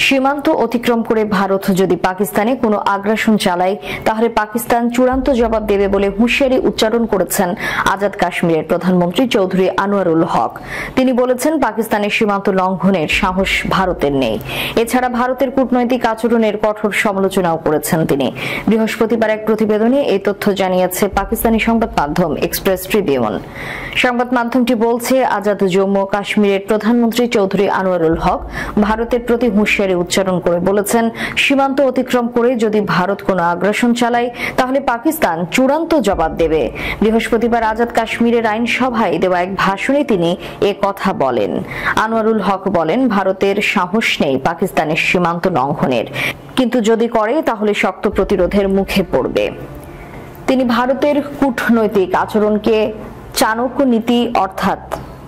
সীমান্ত অতিক্রম করে ভারত যদি পাকিস্তানে কোনো আগ্রাসন চালায় তাহলে পাকিস্তান চূড়ান্ত জবাব দেবে বলে হুঁশিয়ারি উচ্চারণ করেছেন আজাদ কাশ্মীরের প্রধানমন্ত্রী চৌধুরী আনোয়ারুল হক। তিনি বলেছেন, পাকিস্তানের সীমান্ত লঙ্ঘনের সাহস ভারতের নেই। এছাড়া ভারতের কূটনৈতিক আচরণের কঠোর সমালোচনাও করেছেন তিনি। বৃহস্পতিবার এক প্রতিবেদনে এই তথ্য জানিয়েছে পাকিস্তানি সংবাদ মাধ্যম এক্সপ্রেস ট্রিবিউন। সংবাদ মাধ্যমটি বলছে, আজাদ জম্মু ও কাশ্মীরের প্রধানমন্ত্রী চৌধুরী আনোয়ারুল হক ভারতের প্রতি হুঁশিয়ারি উচ্চারণ করে বলেছেন, সীমান্ত অতিক্রম করে যদি ভারত কোনো আগ্রাসন চালায় তাহলে পাকিস্তান চূড়ান্ত জবাব দেবে। বৃহস্পতিবার আজাদ কাশ্মীরের আইনসভায় দেওয়া এক ভাষণে তিনি এ কথা বলেন। আনোয়ারুল হক বলেন, ভারতের সাহস নেই পাকিস্তানের সীমান্ত লঙ্ঘনের, কিন্তু যদি করে তাহলে শক্ত প্রতিরোধের মুখে পড়বে। তিনি ভারতের কূটনৈতিক আচরণকে চাণক্য নীতি অর্থাৎ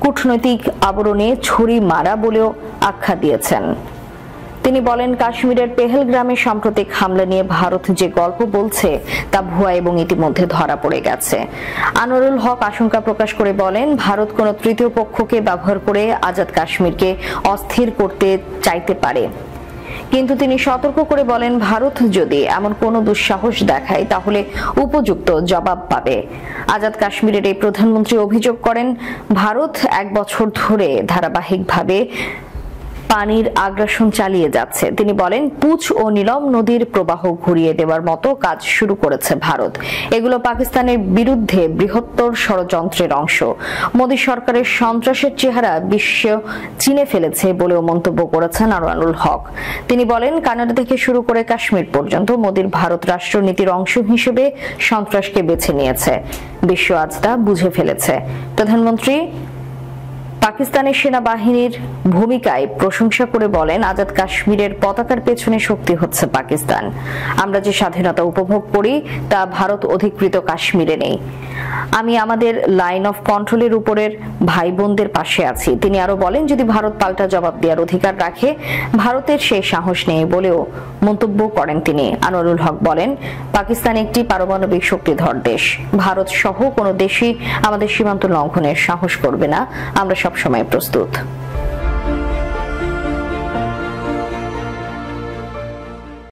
কূটনৈতিক আবরণে ছুরি মারা বলেও আখ্যা দিয়েছেন। তিনি বলেন, কাশ্মীরের পেহেলগ্রামে সাম্প্রতিক হামলা নিয়ে ভারত যে গল্প বলছে তা ভুয়া এবং ইতিমধ্যে ধরা পড়ে গেছে। আনোয়ারুল হক আশঙ্কা প্রকাশ করে বলেন, ভারত কোনো তৃতীয় পক্ষকে ব্যবহার করে আজাদ কাশ্মীরকে অস্থির করতে চাইতে পারে। কিন্তু তিনি সতর্ক করে বলেন, ভারত যদি এমন কোনো দুঃসাহস দেখায় তাহলে উপযুক্ত জবাব পাবে। আজাদ কাশ্মীরের এই প্রধানমন্ত্রী অভিযোগ করেন, ভারত এক বছর ধরে ধারাবাহিকভাবে পানির আগ্রাসন চালিয়ে যাচ্ছে। তিনি বলেন, পুঁচ ও নীলম নদীর প্রবাহ ঘুরিয়ে দেওয়ার মতো কাজ শুরু করেছে ভারত। এগুলো পাকিস্তানের বিরুদ্ধে বৃহত্তর ষড়যন্ত্রের অংশ। মোদী সরকারের সন্ত্রাসের চেহারা বিশ্ব চিনে ফেলেছে বলেও মন্তব্য করেছেন আনোয়ারুল হক। তিনি বলেন, কানাডা থেকে শুরু করে কাশ্মীর পর্যন্ত মোদীর ভারত রাষ্ট্রনীতির অংশ হিসেবে সন্ত্রাসকে বেছে নিয়েছে। বিশ্ব আজ তা বুঝে ফেলেছে। প্রধানমন্ত্রী পাকিস্তানের সেনাবাহিনীর ভূমিকায় প্রশংসা করে বলেন, আজাদ কাশ্মীরের পতাকার পেছনে শক্তি হচ্ছে পাকিস্তান। আমরা যে স্বাধীনতা উপভোগ করি তা ভারত অধিকৃত কাশ্মীরে নেই। আমি আমাদের লাইন অফ কন্ট্রোলের উপরের ভাই বোনদের পাশে আছি। তিনি আরো বলেন, যদি ভারত পাল্টা জবাব দেওয়ার অধিকার রাখে, ভারতের সেই সাহস নেই বলেও মন্তব্য করেন তিনি। আনোয়ারুল হক বলেন, পাকিস্তান একটি পারমাণবিক শক্তিধর দেশ। ভারত সহ কোনো দেশই আমাদের সীমান্ত লঙ্ঘনের সাহস করবে না। আমরা সবসময় প্রস্তুত।